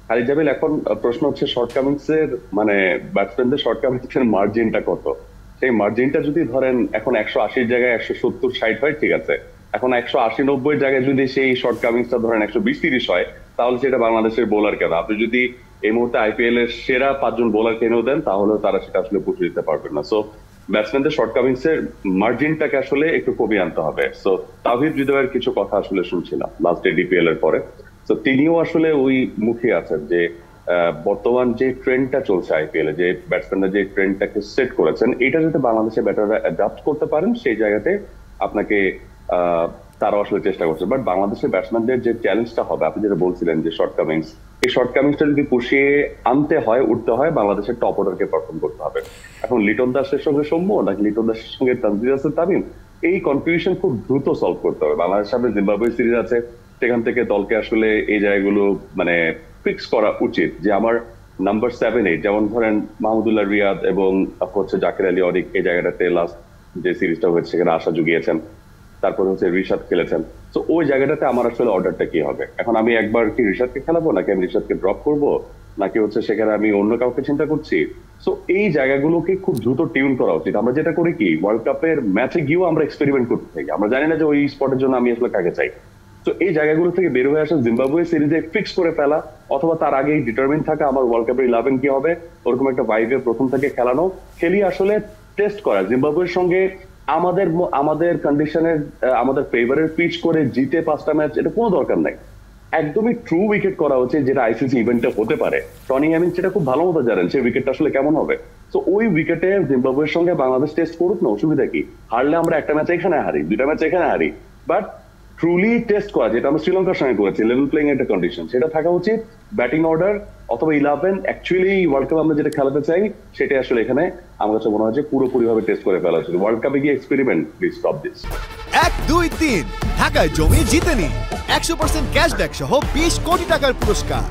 খালিদ জামিল, এখন প্রশ্ন হচ্ছে শর্টকামিংস এর মানে ব্যাটসম্যানদের শর্টকামিংস এর মার্জিনটা কত? সেই মার্জিনটা যদি ধরেন এখন 180 জায়গায় 170-60 হয়, ঠিক আছে। এখন 180-90 জায়গায় যদি সেই শর্টকামিংসটা ধরেন 120-30 হয়, তাহলে সেটা বাংলাদেশের বোলার কেন? আপনি যদি এই মুহূর্তে আইপিএল এর সেরা 5 জন বোলার কিনেও দেন, তাহলে তারা সেটা আসলে পুষে দিতে পারবেন না। সো ব্যাটসম্যানদের শর্টকামিংস এর মার্জিনটাকে আসলে একটু কমিয়ে আনতে হবে। সো তাওহিদ হৃদয়ের কিছু কথা আসলে শুনছিলাম লাস্ট ডিপিএল এর পরে। তো তিনিও আসলে ওই মুখে আছেন যে বর্তমান যে ট্রেন্ডটা চলছে আইপিএল এ, যে ব্যাটসম্যানরা যে ট্রেন্ডটাকে সেট করেছেন, এটা যাতে বাংলাদেশের ব্যাটাররা অ্যাডাপ্ট করতে পারেন, সেই জায়গাতে আপনাকে তারা আসলে চেষ্টা করছে। বাট বাংলাদেশের ব্যাটসম্যানদের যে চ্যালেঞ্জটা হবে, আপনি যেটা বলছিলেন যে শর্টকামিংস, এই শর্টকামিংসটা যদি পুষিয়ে আনতে হয়, উঠতে হয়, বাংলাদেশের টপ অর্ডারকে পারফর্ম করতে হবে। এখন লিটন দাসের সঙ্গে সৌম্য নাকি লিটন দাসের সঙ্গে তানজিদ হাসান তামিম, এই কনফিউশন খুব দ্রুত সলভ করতে হবে। বাংলাদেশ সামনে জিম্বাবুয়ে সিরিজ আছে, সেখান থেকে দলকে আসলে এই জায়গাগুলো মানে ফিক্স করা উচিত যে আমার নাম্বার 7-8, যেমন ধরেন মাহমুদুল্লাহ রিয়াদ এবং হচ্ছে জাকির আলী অরিক, এই জায়গাটাতে লাস্ট যে সিরিজটা হয়েছে সেখানে আশা জুগিয়েছেন। তারপর হচ্ছে রিশাদ খেলেছেন। তো ওই জায়গাটাতে আমার আসলে অর্ডারটা কি হবে? এখন আমি একবার কি রিশাদকে খেলাবো, নাকি আমি রিশাদকে ড্রপ করব, নাকি হচ্ছে সেখানে আমি অন্য কাউকে চিন্তা করছি? তো এই জায়গাগুলোকে খুব দ্রুত টিউন করা উচিত। আমরা যেটা করি কি, ওয়ার্ল্ড কাপের ম্যাচে গিয়েও আমরা এক্সপেরিমেন্ট করতে থাকি, আমরা জানি না যে ওই স্পটের জন্য আমি আসলে কাকে চাই। তো এই জায়গাগুলো থেকে বের হয়ে আসা, জিম্বাবুয়ে সিরিজে ফিক্স করে ফেলা, অথবা তার আগেই ডিটারমিন থাকা আমার ওয়ার্ল্ড কাপের 11 কি হবে, ওরকম একটা ভাইবে প্রথম থেকে খেলানো, খেলিয়ে আসলে টেস্ট করা জিম্বাবুয়ের সঙ্গে। আমাদের আমাদের কন্ডিশনের আমাদের ফেভারের পিচ করে জিতে 5টা ম্যাচ, এটা কোনো দরকার নাই। একদমই ট্রু উইকেট করা হচ্ছে, যেটা আইসিসি ইভেন্টে হতে পারে। টনি হ্যামিন সেটা খুব ভালো মতো জানেন সেই উইকেটটা আসলে কেমন হবে। তো ওই উইকেটে জিম্বাবুয়ের সঙ্গে বাংলাদেশ টেস্ট করুক না, অসুবিধা কি? হারলে আমরা একটা ম্যাচ এখানে হারি, 2টা ম্যাচ এখানে হারি, বাট ট্রুলি টেস্ট করা, যেটা আমরা শ্রীলঙ্কার সঙ্গে করেছি, লেভেল প্লেইং একটা কন্ডিশন, সেটা থাকা উচিত। ব্যাটিং অর্ডার অথবা 11 অ্যাকচুয়ালি ওয়ার্ল্ড কাপ আমরা যেটা খেলাতে চাই, সেটা আসলে এখানে আমার কাছে মনে হয় যে পুরোপুরি ভাবে টেস্ট করে ফেলা উচিত। ওয়ার্ল্ড কাপে গিয়ে এক্সপেরিমেন্ট, প্লিজ স্টপ দিস। 1, 2, 3 ঢাকায় জমি জিতে নিন 100% ক্যাশব্যাক সহ 20 কোটি টাকার পুরস্কার।